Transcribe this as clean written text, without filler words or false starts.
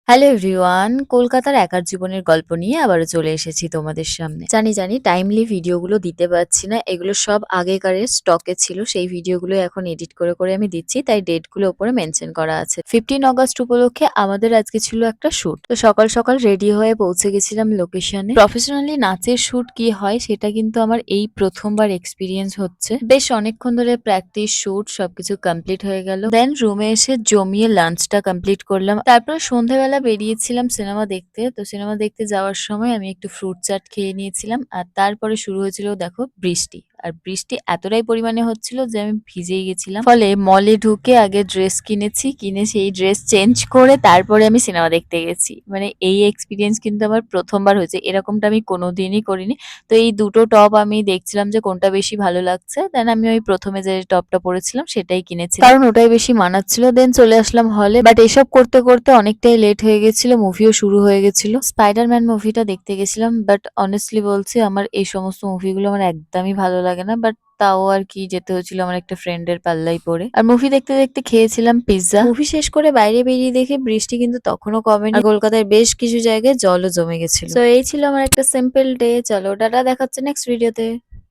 Hello everyone, কলকাতার একার জীবনের গল্প নিয়ে আবারও চলে এসেছি তোমাদের সামনে। জানি টাইমলি ভিডিওগুলো দিতে পারছি না, এগুলো সব আগেকারের স্টকে ছিল, সেই ভিডিওগুলো এখন এডিট করে আমি দিচ্ছি, তাই ডেটগুলো উপরে মেনশন করা আছে। 15 আগস্ট উপলক্ষে আমাদের আজকে ছিল একটা শুট, তো সকাল সকাল রেডি হয়ে পৌঁছে গেছিলাম লোকেশনে। প্রফেশনালি নাচের শুট কি হয় সেটা কিন্তু আমার এই প্রথমবার এক্সপিরিয়েন্স হচ্ছে। বেশ অনেকক্ষণ ধরে প্র্যাকটিস, শুট সবকিছু কমপ্লিট হয়ে গেল, দেন রুমে এসে জমিয়ে লাঞ্চটা কমপ্লিট করলাম। তারপর সন্ধ্যাবেলা বেরিয়েছিলাম সিনেমা দেখতে। তো সিনেমা দেখতে যাওয়ার সময় আমি একটু ফ্রুট চাট খেয়ে নিয়েছিলাম, আর তারপরে শুরু হয়েছিল দেখো বৃষ্টি। আর বৃষ্টি এতটাই পরিমাণে হচ্ছিল যে আমি ভিজেই গেছিলাম। ফলে মলে ঢুকে আগে ড্রেস কিনেছি, কিনে সেই ড্রেস চেঞ্জ করে তারপরে আমি সিনেমা দেখতে গেছি। মানে এই এক্সপিরিয়েন্স কিন্তু আমার প্রথমবার হয়েছে, এরকমটা আমি কোনোদিনই করিনি। তো এই দুটো টপ আমি দেখছিলাম যে কোনটা বেশি ভালো লাগছে, দেন আমি ওই প্রথমে যে টপটা পরেছিলাম সেটাই কিনেছিলাম, কারণ ওটাই বেশি মানাচ্ছিল। দেন চলে আসলাম হলে, বাট এসব করতে করতে অনেকটাই লেট হয়ে গেছিল, মুভিও শুরু হয়ে গেছিল। স্পাইডারম্যান মুভিটা দেখতে গেছিলাম, বাট অনেস্টলি বলছি আমার এই সমস্ত মুভিগুলো আমার একদমই ভালো লাগে না, বাট তাও আর কি যেতে হয়েছিল আমার একটা ফ্রেন্ডের পাল্লাই পড়ে। আর মুভি দেখতে দেখতে খেয়েছিলাম পিৎজা। মুভি শেষ করে বাইরে বেরিয়ে দেখে বৃষ্টি কিন্তু তখনও কমেনি, আর কলকাতায় বেশ কিছু জায়গায় জলও জমে গেছিল। তো এই ছিল আমার একটা সিম্পল ডে। চলো টাটা, দেখাচ্ছে নেক্সট ভিডিওতে।